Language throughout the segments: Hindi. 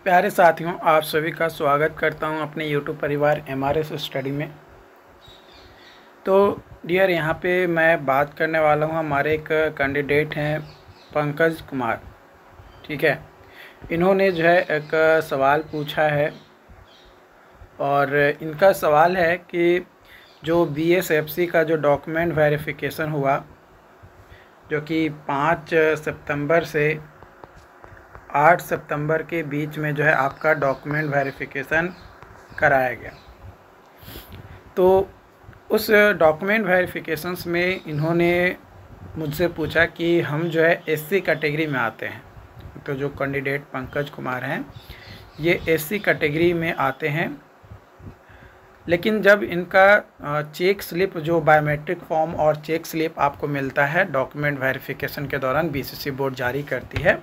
प्यारे साथियों, आप सभी का स्वागत करता हूं अपने यूट्यूब परिवार MRS स्टडी में। तो डियर, यहां पे मैं बात करने वाला हूं। हमारे एक कैंडिडेट हैं पंकज कुमार, ठीक है। इन्होंने जो है एक सवाल पूछा है और इनका सवाल है कि जो BSFC का जो डॉक्यूमेंट वेरिफिकेशन हुआ, जो कि 5 सितंबर से 8 सितंबर के बीच में जो है आपका डॉक्यूमेंट वेरिफिकेशन कराया गया। तो उस डॉक्यूमेंट वेरिफिकेशंस में इन्होंने मुझसे पूछा कि हम जो है SC कैटेगरी में आते हैं। तो जो कैंडिडेट पंकज कुमार हैं, ये SC कैटेगरी में आते हैं, लेकिन जब इनका चेक स्लिप, जो बायोमेट्रिक फॉर्म और चेक स्लिप आपको मिलता है डॉक्यूमेंट वेरिफिकेशन के दौरान, BCC बोर्ड जारी करती है,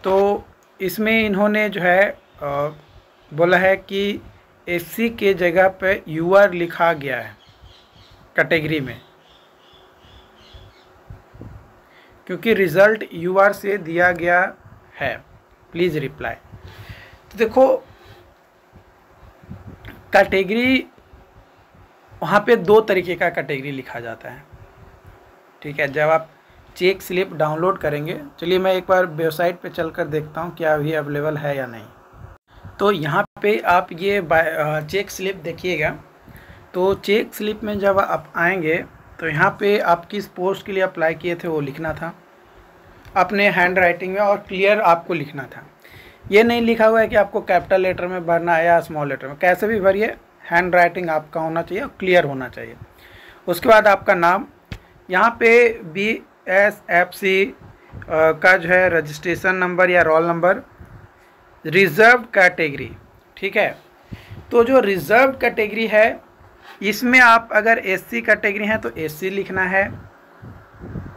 तो इसमें इन्होंने जो है बोला है कि SC के जगह पे UR लिखा गया है कैटेगरी में, क्योंकि रिज़ल्ट UR से दिया गया है। Please reply. तो देखो, कैटेगरी वहाँ पे 2 तरीके का कैटेगरी लिखा जाता है, ठीक है। जब आप चेक स्लिप डाउनलोड करेंगे, चलिए मैं एक बार वेबसाइट पे चलकर देखता हूँ क्या अभी अवेलेबल है या नहीं। तो यहाँ पे आप ये चेक स्लिप देखिएगा। तो चेक स्लिप में जब आप आएंगे तो यहाँ पे आप किस पोस्ट के लिए अप्लाई किए थे वो लिखना था अपने हैंड राइटिंग में, और क्लियर आपको लिखना था। ये नहीं लिखा हुआ है कि आपको कैपिटल लेटर में भरना है या स्मॉल लेटर में, कैसे भी भरिए, हैंड राइटिंग आपका होना चाहिए और क्लियर होना चाहिए। उसके बाद आपका नाम, यहाँ पे BSFC का जो है रजिस्ट्रेशन नंबर या रोल नंबर, रिज़र्व कैटेगरी, ठीक है। तो जो रिज़र्व कैटेगरी है, इसमें आप अगर SC कैटेगरी हैं तो SC लिखना है,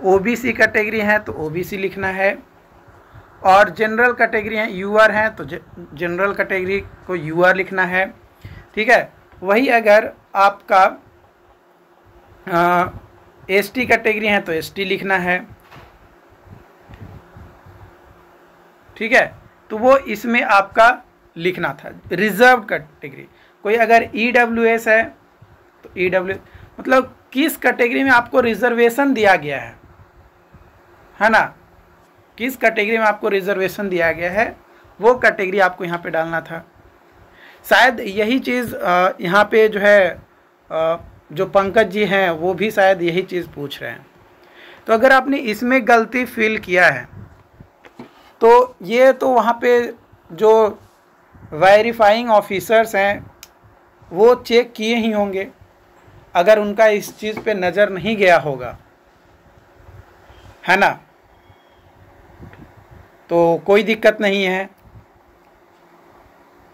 OBC कैटेगरी है तो OBC लिखना है, और जनरल कैटेगरी हैं, UR हैं तो जनरल कैटेगरी को UR लिखना है, ठीक है। वही अगर आपका ST कैटेगरी है तो ST लिखना है, ठीक है। तो वो इसमें आपका लिखना था रिज़र्व कैटेगरी। कोई अगर EWS है तो EWS मतलब किस कैटेगरी में आपको रिजर्वेशन दिया गया है ना, किस कैटेगरी में आपको रिजर्वेशन दिया गया है, वो कैटेगरी आपको यहाँ पे डालना था। शायद यही चीज़ यहाँ पे जो है जो पंकज जी हैं वो भी शायद यही चीज़ पूछ रहे हैं। तो अगर आपने इसमें गलती फील किया है तो ये तो वहाँ पे जो वेरीफाइंग ऑफिसर्स हैं वो चेक किए ही होंगे। अगर उनका इस चीज़ पे नज़र नहीं गया होगा, है ना, तो कोई दिक्कत नहीं है।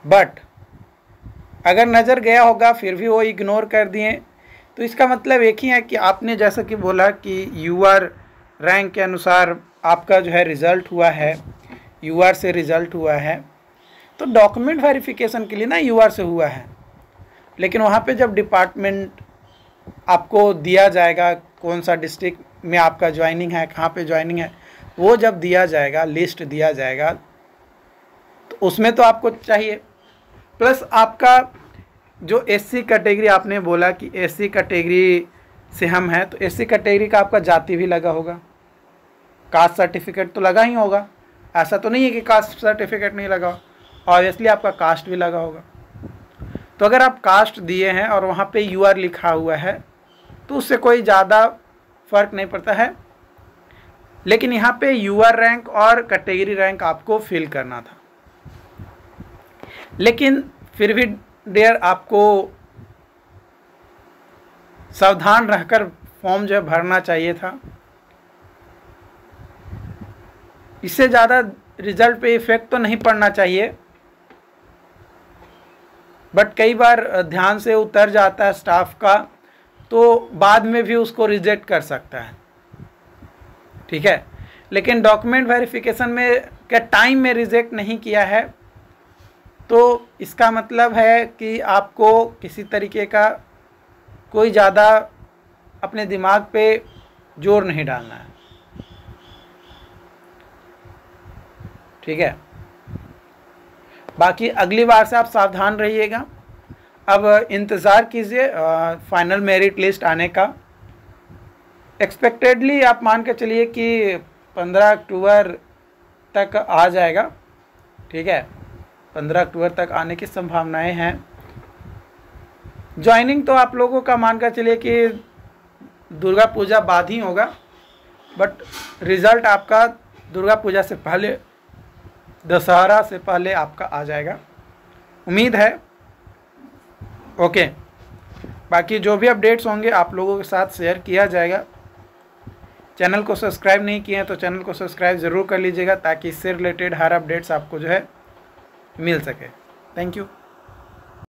बट अगर नज़र गया होगा फिर भी वो इग्नोर कर दिए, तो इसका मतलब एक ही है कि आपने जैसा कि बोला कि UR रैंक के अनुसार आपका जो है रिज़ल्ट हुआ है, UR से रिज़ल्ट हुआ है, तो डॉक्यूमेंट वेरिफिकेशन के लिए ना UR से हुआ है। लेकिन वहाँ पे जब डिपार्टमेंट आपको दिया जाएगा, कौन सा डिस्ट्रिक्ट में आपका ज्वाइनिंग है, कहाँ पे ज्वाइनिंग है, वो जब दिया जाएगा, लिस्ट दिया जाएगा, तो उसमें तो आपको चाहिए। प्लस आपका जो SC कैटेगरी, आपने बोला कि SC कैटेगरी से हम हैं, तो SC कैटेगरी का आपका जाति भी लगा होगा, कास्ट सर्टिफिकेट तो लगा ही होगा। ऐसा तो नहीं है कि कास्ट सर्टिफिकेट नहीं लगा, ऑब्वियसली आपका कास्ट भी लगा होगा। तो अगर आप कास्ट दिए हैं और वहाँ पे UR लिखा हुआ है तो उससे कोई ज़्यादा फर्क नहीं पड़ता है। लेकिन यहाँ पे UR रैंक और कैटेगरी रैंक आपको फिल करना था। लेकिन फिर भी डियर, आपको सावधान रहकर फॉर्म जो है भरना चाहिए था। इससे ज़्यादा रिजल्ट पे इफ़ेक्ट तो नहीं पड़ना चाहिए, बट कई बार ध्यान से उतर जाता है स्टाफ का, तो बाद में भी उसको रिजेक्ट कर सकता है, ठीक है। लेकिन डॉक्यूमेंट वेरिफिकेशन में क्या टाइम में रिजेक्ट नहीं किया है, तो इसका मतलब है कि आपको किसी तरीके का कोई ज़्यादा अपने दिमाग पे जोर नहीं डालना है, ठीक है। बाकी अगली बार से आप सावधान रहिएगा। अब इंतज़ार कीजिए फाइनल मेरिट लिस्ट आने का। एक्सपेक्टेडली आप मान के चलिए कि 15 अक्टूबर तक आ जाएगा। ठीक है, 15 अक्टूबर तक आने की संभावनाएं हैं। ज्वाइनिंग तो आप लोगों का मान कर चलिए कि दुर्गा पूजा बाद ही होगा, बट रिज़ल्ट आपका दुर्गा पूजा से पहले, दशहरा से पहले आपका आ जाएगा, उम्मीद है। ओके, बाकी जो भी अपडेट्स होंगे आप लोगों के साथ शेयर किया जाएगा। चैनल को सब्सक्राइब नहीं किए हैं तो चैनल को सब्सक्राइब ज़रूर कर लीजिएगा, ताकि इससे रिलेटेड हर अपडेट्स आपको जो है मिल सके। Thank you.